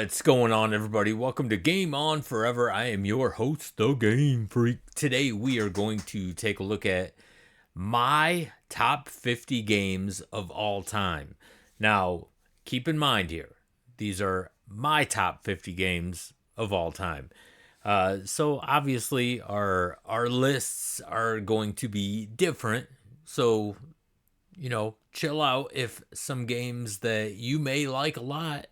What's going on, everybody? Welcome to Game On Forever. I am your host, the Game Freak. Today we are going to take a look at my top 50 games of all time. Now, keep in mind here, these are my top 50 games of all time. So obviously our lists are going to be different. So, chill out if some games that you may like a lot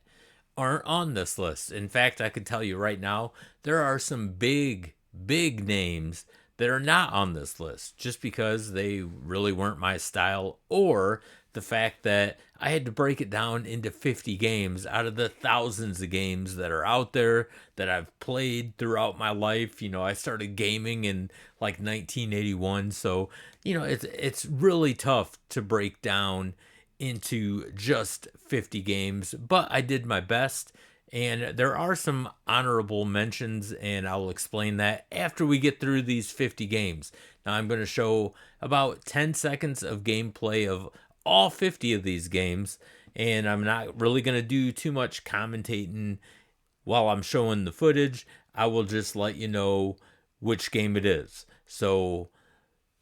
aren't on this list. In fact, I could tell you right now, there are some big names that are not on this list just because they really weren't my style, or the fact that I had to break it down into 50 games out of the thousands of games that are out there that I've played throughout my life. I started gaming in like 1981, so it's really tough to break down into just 50 games, but I did my best. And there are some honorable mentions, and I'll explain that after we get through these 50 games. Now, I'm going to show about 10 seconds of gameplay of all 50 of these games, and I'm not really going to do too much commentating while I'm showing the footage. I will just let you know which game it is. So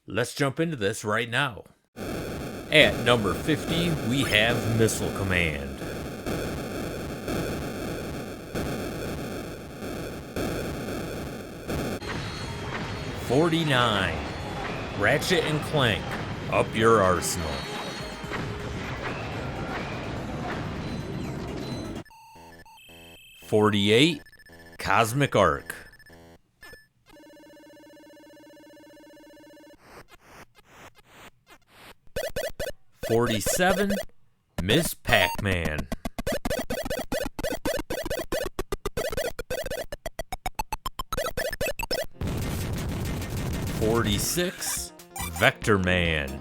let's jump into this right now. At number 50, we have Missile Command. '49, Ratchet and Clank, Up Your Arsenal. '48, Cosmic Arc. '47, Miss Pac-Man. '46, Vector Man.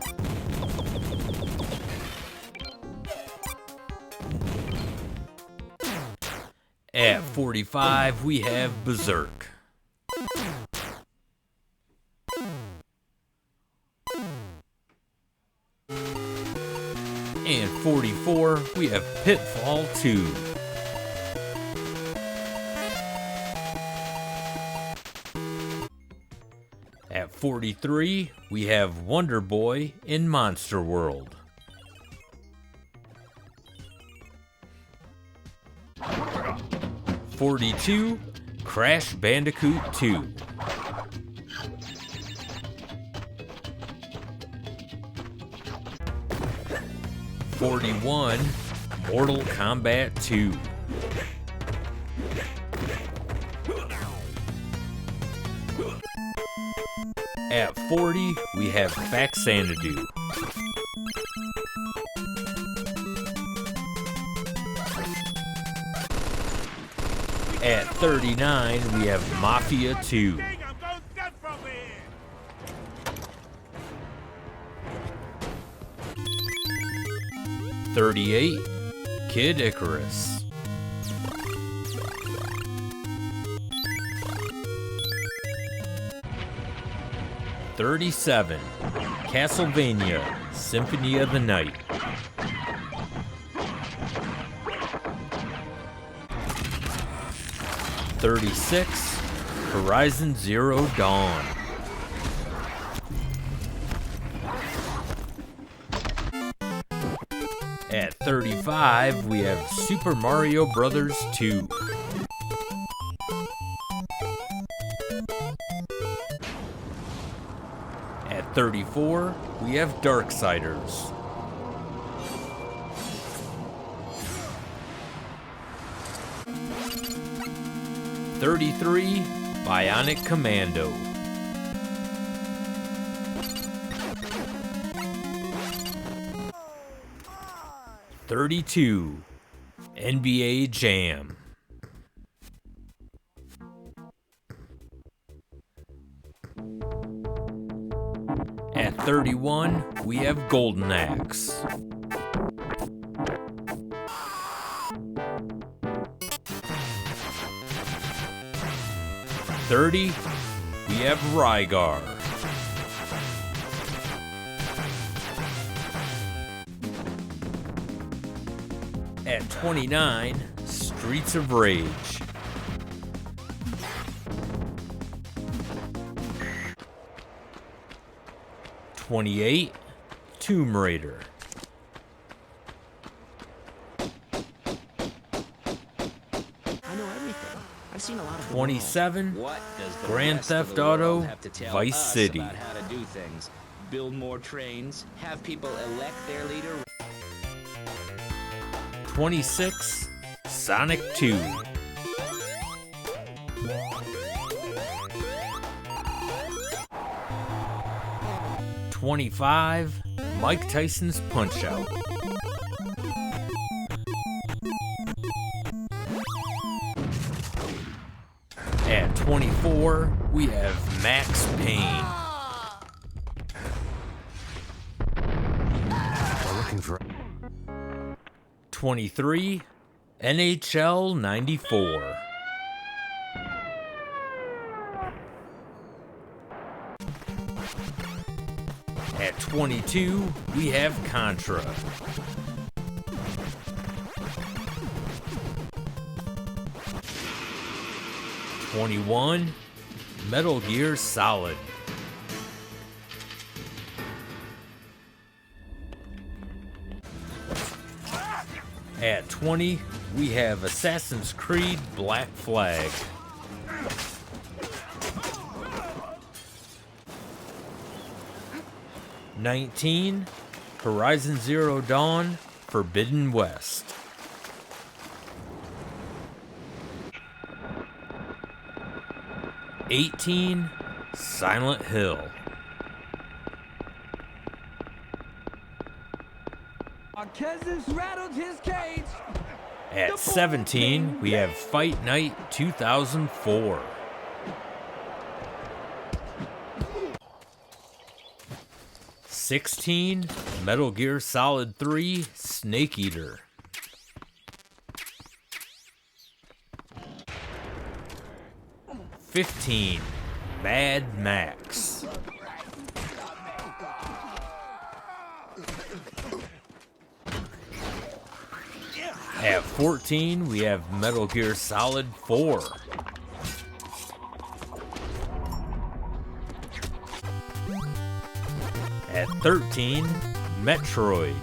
At 45, we have Berserk. And 44, we have Pitfall 2. At 43, we have Wonder Boy in Monster World. '42, Crash Bandicoot 2. '41, Mortal Kombat 2. At 40, we have Faxanadu. At 39, we have Mafia 2. '38, Kid Icarus. '37, Castlevania, Symphony of the Night. '36, Horizon Zero Dawn. At 35, we have Super Mario Bros. 2. At 34, we have Darksiders. '33, Bionic Commando. '32, NBA Jam. At 31, we have Golden Axe. '30, we have Rygar. At 29, Streets of Rage. $28, Tomb Raider. I know everything. I've seen a lot of the 27, What does the Grand rest of Theft the world Auto, have to tell Vice us City. about how to do things? Build more trains, have people elect their leader. 26, Sonic 2. 25, Mike Tyson's Punch-Out. At 24, we have Max Payne. We're looking for 23, NHL 94. At 22, we have Contra. '21, Metal Gear Solid. At 20, we have Assassin's Creed Black Flag. '19, Horizon Zero Dawn, Forbidden West. '18, Silent Hill. Marquez rattled his cage. At 17, we have Fight Night 2004. '16, Metal Gear Solid 3, Snake Eater. '15, Mad Max. At 14, we have Metal Gear Solid 4. At 13, Metroid.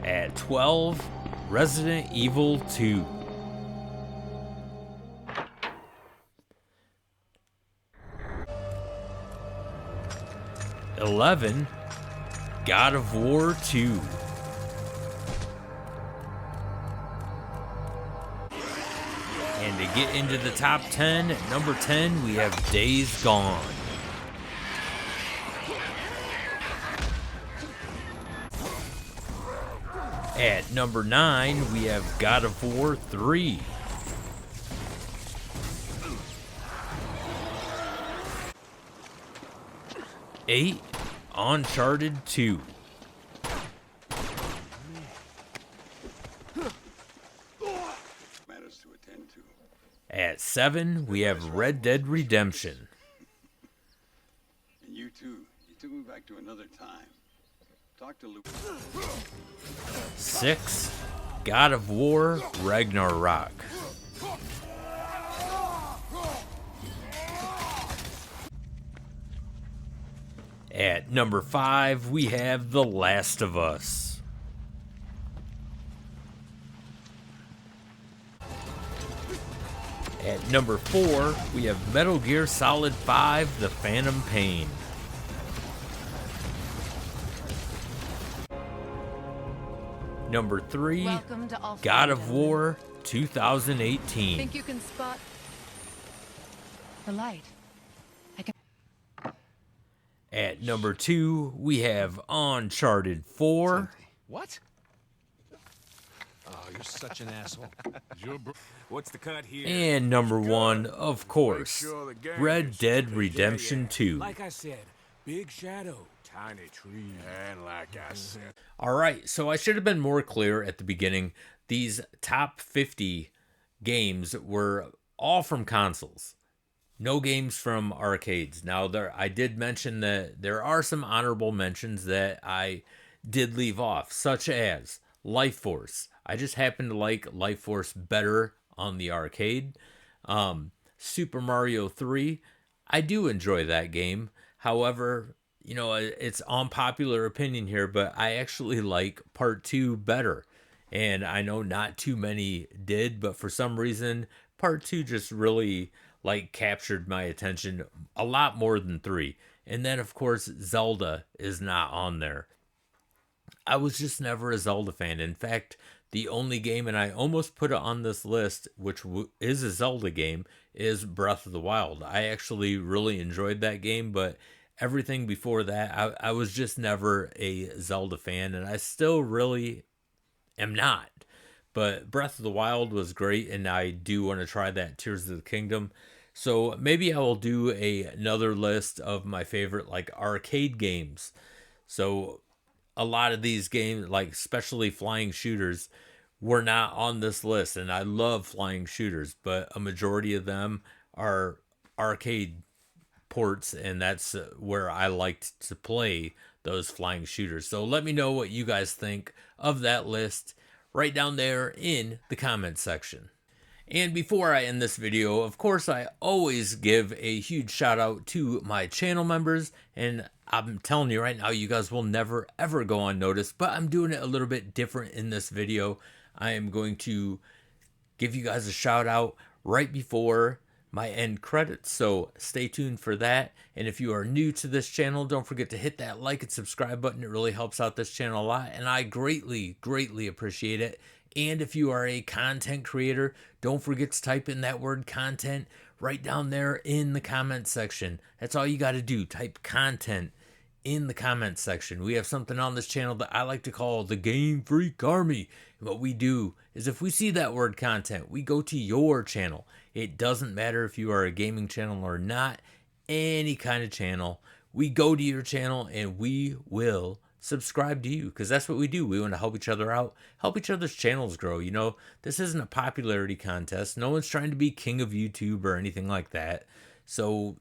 At 12, Resident Evil 2. '11, God of War 2. And to get into the top 10, at number 10, we have Days Gone. At number 9, we have God of War 3. '8, Uncharted 2. Matters to attend to. At 7, we have Red Dead Redemption. And you too. You took me back to another time. Talk to Luke. 6, God of War Ragnarok. At number 5, we have The Last of Us. At number 4, we have Metal Gear Solid 5, The Phantom Pain. Number 3, Welcome to All God of Freedom. War 2018. Think you can spot the light? At number 2, we have Uncharted 4. what? Oh, you're such an asshole. What's the cut here? And number 1, of course, sure the gang Red is Dead stupid. Redemption Yeah. 2. Like I said, big shadow, tiny tree. And like I said, Alright, so I should have been more clear at the beginning. These top 50 games were all from consoles. No games from arcades. Now, I did mention that there are some honorable mentions that I did leave off, such as Life Force. I just happen to like Life Force better on the arcade. Super Mario 3, I do enjoy that game. However, it's unpopular opinion here, but I actually like Part 2 better. And I know not too many did, but for some reason, Part 2 just really like captured my attention a lot more than 3. And then of course Zelda is not on there. I was just never a Zelda fan. In fact, the only game, and I almost put it on this list, which is a Zelda game, is Breath of the Wild. I actually really enjoyed that game, but everything before that, I was just never a Zelda fan, and I still really am not. But Breath of the Wild was great, and I do want to try that Tears of the Kingdom. So maybe I will do another list of my favorite like arcade games. So a lot of these games, like especially flying shooters, were not on this list, and I love flying shooters, but a majority of them are arcade ports, and that's where I liked to play those flying shooters. So let me know what you guys think of that list right down there in the comment section. And before I end this video, of course, I always give a huge shout out to my channel members. And I'm telling you right now, you guys will never ever go unnoticed, but I'm doing it a little bit different in this video. I am going to give you guys a shout out right before my end credits, so stay tuned for that. And if you are new to this channel, don't forget to hit that like and subscribe button. It really helps out this channel a lot, and I greatly appreciate it. And if you are a content creator, don't forget to type in that word content right down there in the comment section. That's all you got to do. Type content in the comment section. We have something on this channel that I like to call the Game Freak Army. And what we do is if we see that word content, we go to your channel. It doesn't matter if you are a gaming channel or not, any kind of channel. We go to your channel and we will subscribe to you, because that's what we do. We want to help each other out, help each other's channels grow. This isn't a popularity contest. No one's trying to be king of YouTube or anything like that. So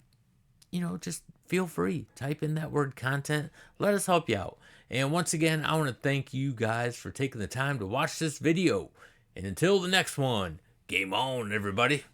just feel free. Type in that word content. Let us help you out. And once again, I want to thank you guys for taking the time to watch this video. And until the next one, game on, everybody.